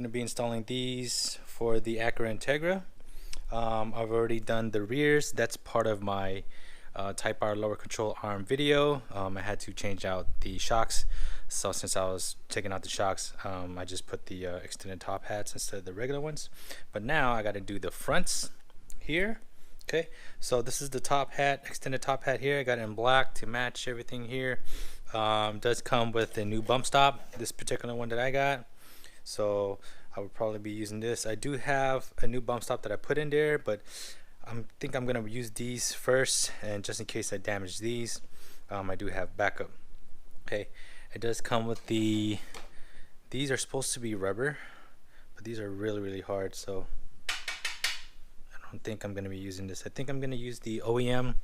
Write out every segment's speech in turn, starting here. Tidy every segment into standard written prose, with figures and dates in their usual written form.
going to be installing these for the Acura Integra. I've already done the rears. That's part of my Type R lower control arm video. I had to change out the shocks, so since I was taking out the shocks, I just put the extended top hats instead of the regular ones. But now I got to do the fronts here. Okay, so this is the top hat, extended top hat here. I got it in black to match everything here. Does come with a new bump stop, this particular one that I got, so I would probably be using this. I do have a new bump stop that I put in there, but I think I'm gonna use these first, and just in case I damage these, I do have backup. Okay, it does come with these are supposed to be rubber, but these are really hard, so I don't think I'm gonna be using this. I think I'm gonna use the OEM.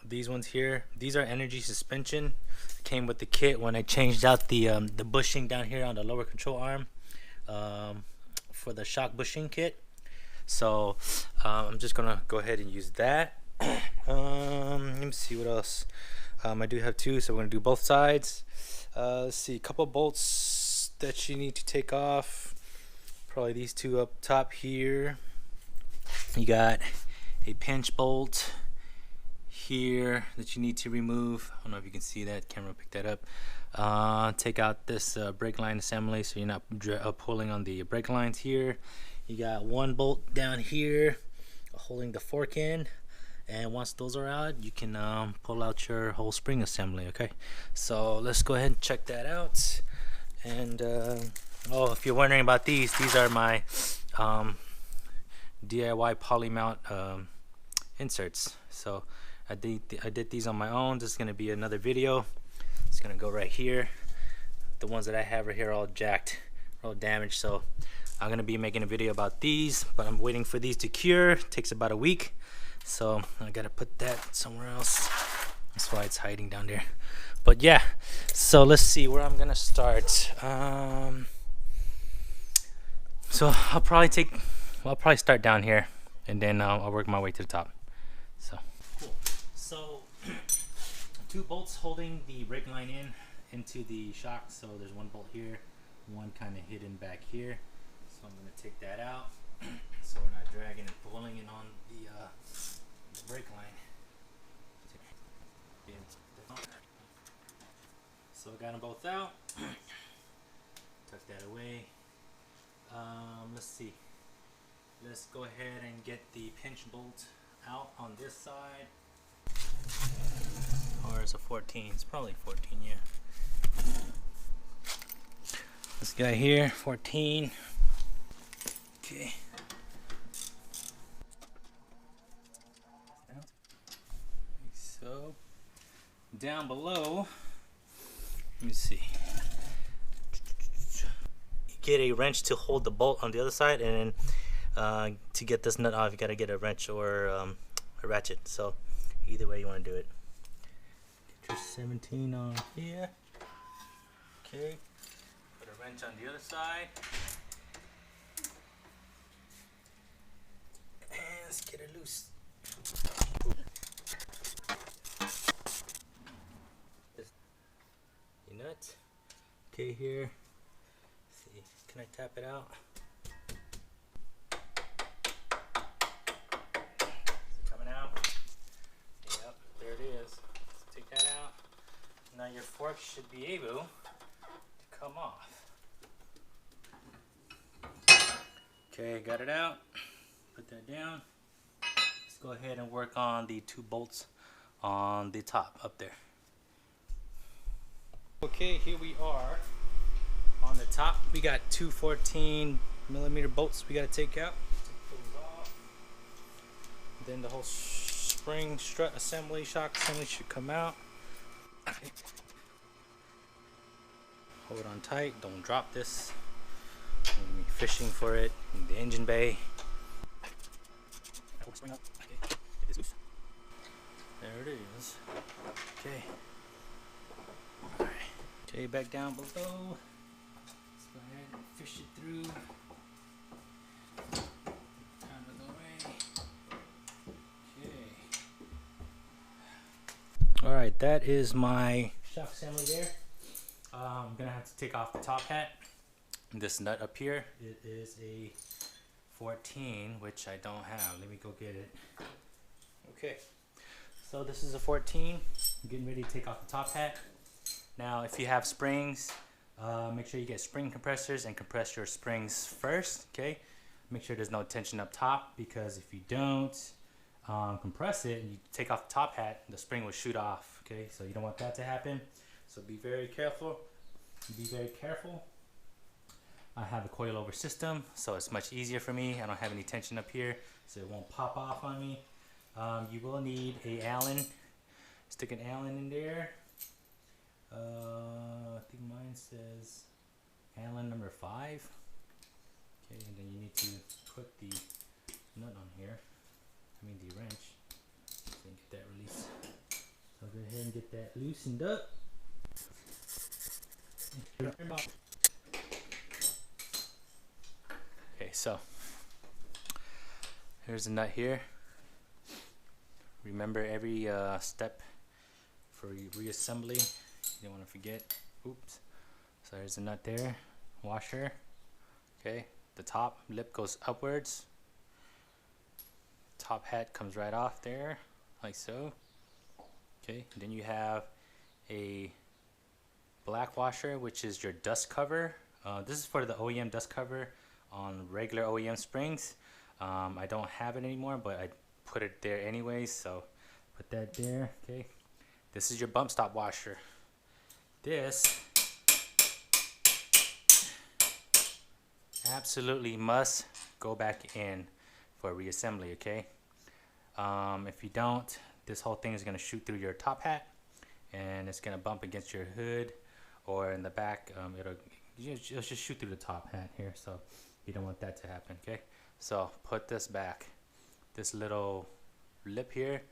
These ones here, these are energy suspension. Came with the kit when I changed out the bushing down here on the lower control arm for the shock bushing kit. So I'm just gonna go ahead and use that. Let me see what else. I do have two, so we're gonna do both sides. Let's see, a couple bolts that you need to take off. Probably these two up top here. You got a pinch bolt here that you need to remove. I don't know if you can see that, camera picked that up. Take out this brake line assembly so you're not pulling on the brake lines here. You got one bolt down here holding the fork in, and once those are out, you can pull out your whole spring assembly. Okay, so let's go ahead and check that out. And oh, if you're wondering about these are my DIY poly mount inserts. So I did these on my own. This is going to be another video. It's going to go right here. The ones that I have right here are all jacked, all damaged, so I'm going to be making a video about these, but I'm waiting for these to cure. It takes about a week, so I got to put that somewhere else. That's why it's hiding down there. But yeah, so let's see where I'm going to start. So I'll probably start down here, and then I'll work my way to the top. So cool. So two bolts holding the brake line into the shock. So there's one bolt here, one kind of hidden back here. So I'm going to take that out so we're not dragging and pulling it on the brake line. So I got them both out. Tuck that away. Let's see. Let's go ahead and get the pinch bolt out on this side. Or it's a 14. It's probably 14, yeah. This guy here, 14. Okay. So down below, let me see. You get a wrench to hold the bolt on the other side, and then to get this nut off, you gotta get a wrench or a ratchet. So either way you want to do it. Get your 17 on here. Okay. Put a wrench on the other side. And let's get it loose. Your nut. Okay, here. Let's see, can I tap it out? Now your fork should be able to come off. Okay, got it out. Put that down. Let's go ahead and work on the two bolts on the top up there. Okay, here we are on the top. We got two 14mm bolts we got to take out. Take those off. Then the whole spring strut assembly, shock assembly should come out. Hold on tight, don't drop this. I'm gonna be fishing for it in the engine bay. There it is. Okay. Alright. Okay, back down below. Let's go ahead and fish it through. Out of the way. Okay. Alright, that is my shock assembly there. I'm gonna have to take off the top hat. this nut up here, it is a 14, which I don't have. Let me go get it. Okay, so this is a 14. I'm getting ready to take off the top hat. Now if you have springs, make sure you get spring compressors and compress your springs first. Okay, make sure there's no tension up top, because if you don't compress it and you take off the top hat, the spring will shoot off. Okay, so you don't want that to happen, so be very careful. I have a coilover system, so it's much easier for me. I don't have any tension up here, so it won't pop off on me. You will need a Allen. Stick an Allen in there. I think mine says Allen number 5. Okay, and then you need to put the nut on here. I mean the wrench. So you get that released. So go ahead and get that loosened up. Okay, so here's the nut here. Remember every step for reassembly. You don't want to forget. Oops. So there's the nut there. Washer. Okay. The top lip goes upwards. Top hat comes right off there, like so. Okay. And then you have a black washer, which is your dust cover. This is for the OEM dust cover on regular OEM springs. I don't have it anymore, but I put it there anyways, so put that there. Okay, this is your bump stop washer. This absolutely must go back in for reassembly. Okay, if you don't, this whole thing is going to shoot through your top hat, and it's going to bump against your hood, or in the back, it'll just shoot through the top hat here, so you don't want that to happen. Okay, so put this back. This little lip here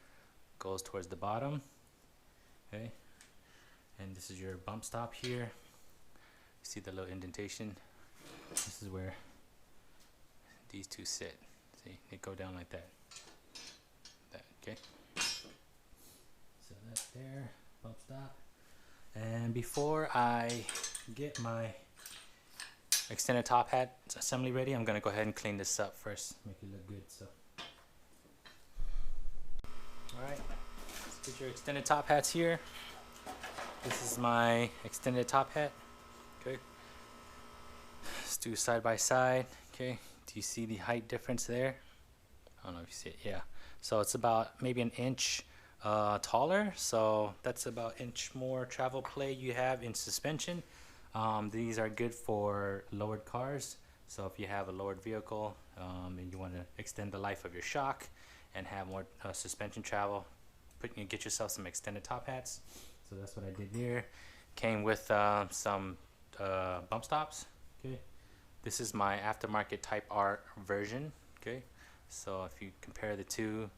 goes towards the bottom. Okay, and this is your bump stop here. You see the little indentation? This is where these two sit. See, they go down like that. Okay, so that's there, bump stop. And before I get my extended top hat assembly ready, I'm gonna go ahead and clean this up first, make it look good. So alright, let's get your extended top hats here. This is my extended top hat. Okay, let's do side by side. Okay, do you see the height difference there? I don't know if you see it. Yeah, so it's about maybe an inch taller, so that's about an inch more travel play you have in suspension. These are good for lowered cars, so if you have a lowered vehicle and you want to extend the life of your shock and have more suspension travel, get yourself some extended top hats. So that's what I did there. Came with some bump stops. Okay, this is my aftermarket Type R version. Okay, so if you compare the two,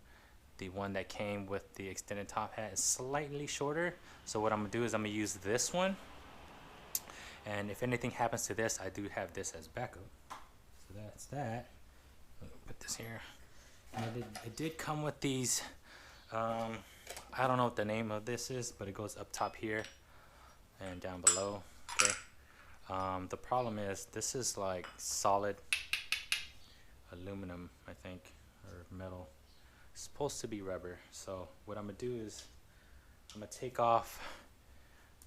the one that came with the extended top hat is slightly shorter. So what I'm gonna do is I'm gonna use this one, and if anything happens to this, I do have this as backup. So that's that. Put this here. And it did come with these, I don't know what the name of this is, but it goes up top here and down below. Okay. The problem is this is like solid aluminum, I think, or metal. It's supposed to be rubber. So what I'm gonna do is I'm gonna take off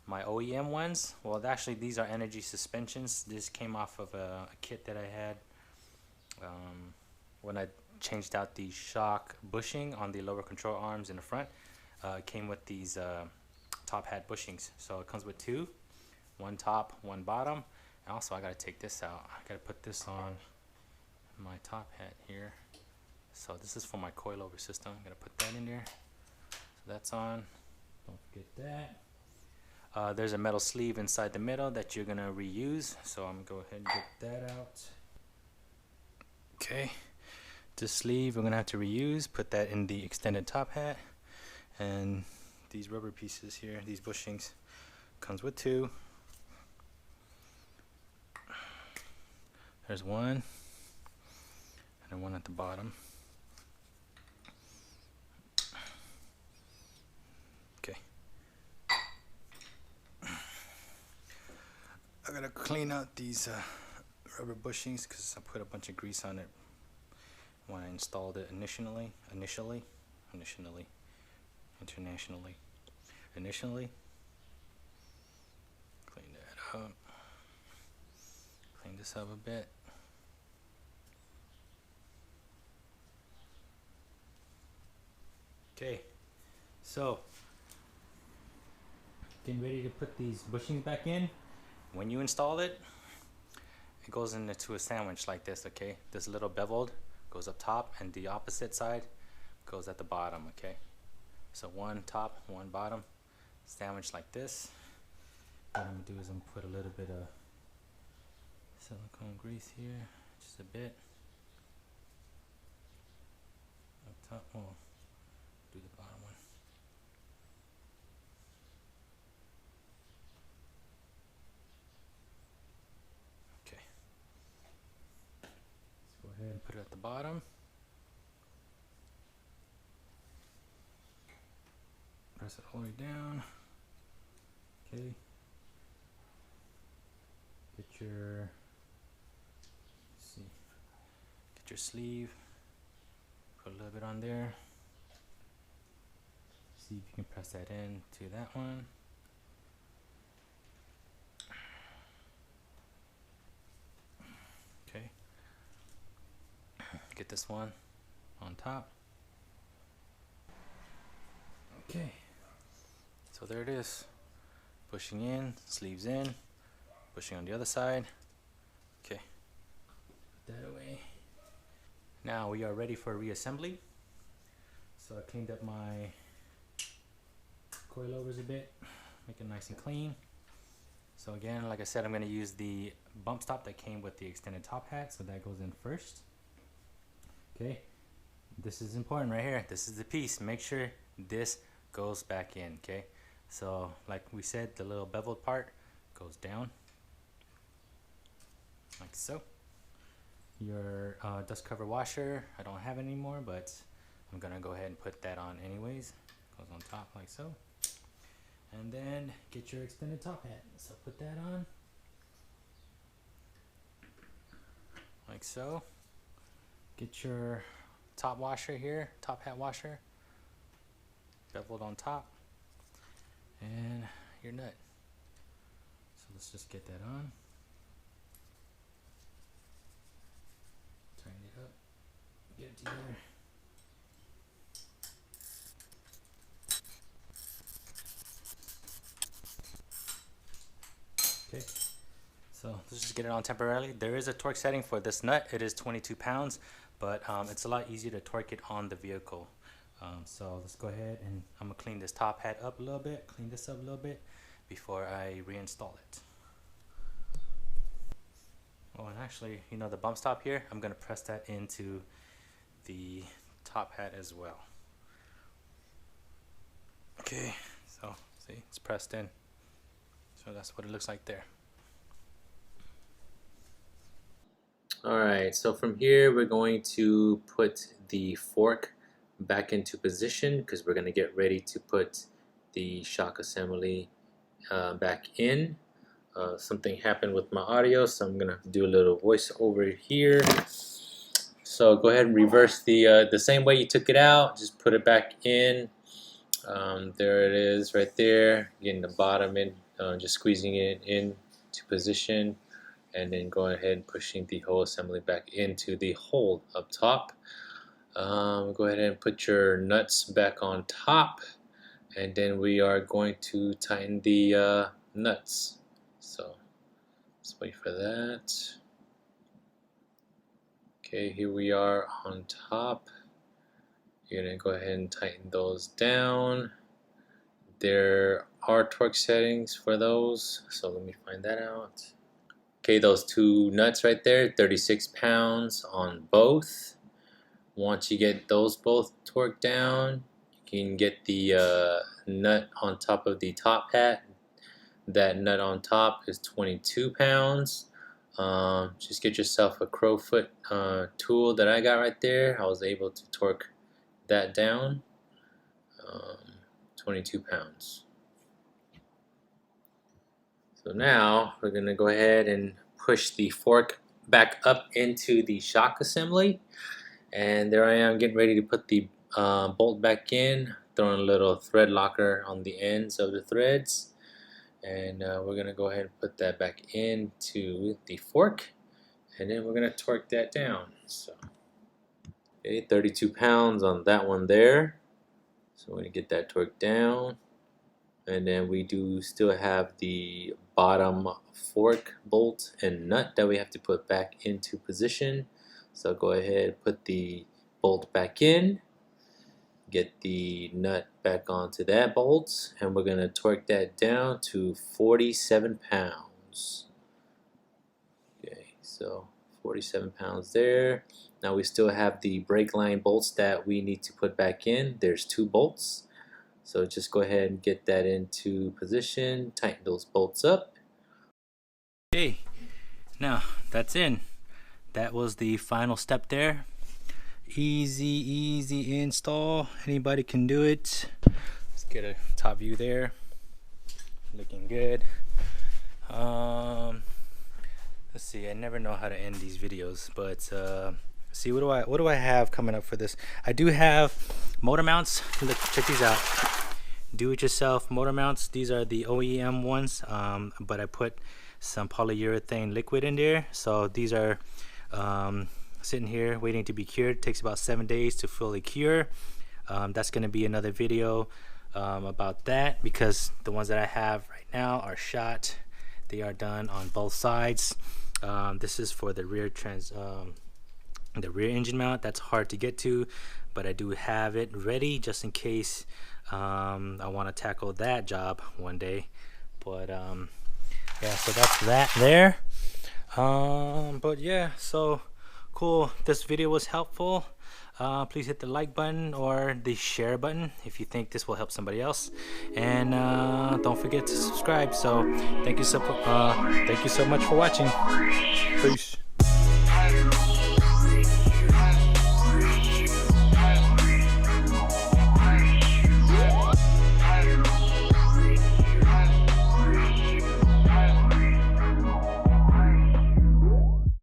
my OEM ones. Well, actually these are energy suspensions. This came off of a kit that I had when I changed out the shock bushing on the lower control arms in the front. It came with these top hat bushings. So it comes with two, one top, one bottom. And also I gotta take this out. I gotta put this on my top hat here. So this is for my coilover system. I'm gonna put that in there. So that's on. Don't forget that. There's a metal sleeve inside the middle that you're gonna reuse. So I'm gonna go ahead and get that out. Okay. This sleeve we're gonna have to reuse. Put that in the extended top hat. And these rubber pieces here, these bushings, comes with two. There's one, and then one at the bottom. Okay. I gotta clean out these rubber bushings because I put a bunch of grease on it when I installed it initially. Clean that up. Clean this up a bit. Okay, so getting ready to put these bushings back in. When you install it, it goes into a sandwich like this, okay? This little beveled goes up top and the opposite side goes at the bottom, okay? So one top, one bottom, sandwich like this. What I'm gonna do is I'm gonna put a little bit of silicone grease here, just a bit. Up top, oh, do the bottom one. Okay. Let's go ahead and put it at the bottom. Press it all the way down. Okay. Get your, let's see, get your sleeve. Put a little bit on there. See if you can press that in to that one. Okay. Get this one on top. Okay. So there it is. Pushing in, sleeves in, pushing on the other side. Okay. Put that away. Now we are ready for reassembly. So I cleaned up my coilovers a bit, make it nice and clean. So again, like I said, I'm going to use the bump stop that came with the extended top hat, so that goes in first. Okay, this is important right here. This is the piece. Make sure this goes back in. Okay, so like we said, the little beveled part goes down like so. Your dust cover washer, I don't have anymore, but I'm gonna go ahead and put that on anyways. Goes on top like so. And then get your extended top hat. So put that on like so. Get your top washer here, top hat washer, beveled on top, and your nut. So let's just get that on. Tighten it up, get it together. Okay, so let's just get it on temporarily. There is a torque setting for this nut. It is 22 pounds, but it's a lot easier to torque it on the vehicle. So let's go ahead and I'm gonna clean this top hat up a little bit, clean this up a little bit before I reinstall it. Oh, and actually, you know, the bump stop here, I'm gonna press that into the top hat as well. Okay, so see, it's pressed in. So that's what it looks like there. Alright, so from here we're going to put the fork back into position because we're going to get ready to put the shock assembly back in. Something happened with my audio, so I'm going to do a little voice over here. So go ahead and reverse the same way you took it out, just put it back in. There it is right there, getting the bottom in, just squeezing it into position, and then go ahead and pushing the whole assembly back into the hole up top. Go ahead and put your nuts back on top, and then we are going to tighten the nuts. So let's wait for that. Okay, here we are on top. You're going to go ahead and tighten those down. There are torque settings for those, so let me find that out. Okay, those two nuts right there, 36 pounds on both. Once you get those both torqued down, you can get the nut on top of the top hat. That nut on top is 22 pounds. Just get yourself a crowfoot tool that I got right there. I was able to torque that down. 22 pounds. So now we're going to go ahead and push the fork back up into the shock assembly, and there I am getting ready to put the bolt back in, throwing a little thread locker on the ends of the threads, and we're gonna go ahead and put that back into the fork, and then we're gonna torque that down. So okay, 32 pounds on that one there, so we're gonna get that torqued down. And then we do still have the bottom fork bolt and nut that we have to put back into position. So go ahead, put the bolt back in, get the nut back onto that bolt, and we're going to torque that down to 47 pounds. Okay, so 47 pounds there. Now we still have the brake line bolts that we need to put back in. There's 2 bolts. So just go ahead and get that into position, tighten those bolts up. Okay, now that's in. That was the final step there. Easy install. Anybody can do it. Let's get a top view there. Looking good. Let's see, I never know how to end these videos, but see, what do I have coming up for this? I do have motor mounts. Look, check these out. Do-it-yourself motor mounts. These are the OEM ones, but I put some polyurethane liquid in there. So these are sitting here waiting to be cured. It takes about 7 days to fully cure. That's going to be another video about that, because the ones that I have right now are shot. They are done on both sides. This is for the rear engine mount. That's hard to get to, but I do have it ready just in case I want to tackle that job one day. But yeah, so that's that there. But yeah, so cool. This video was helpful. Please hit the like button or the share button if you think this will help somebody else, and don't forget to subscribe. So thank you so much for watching. Peace.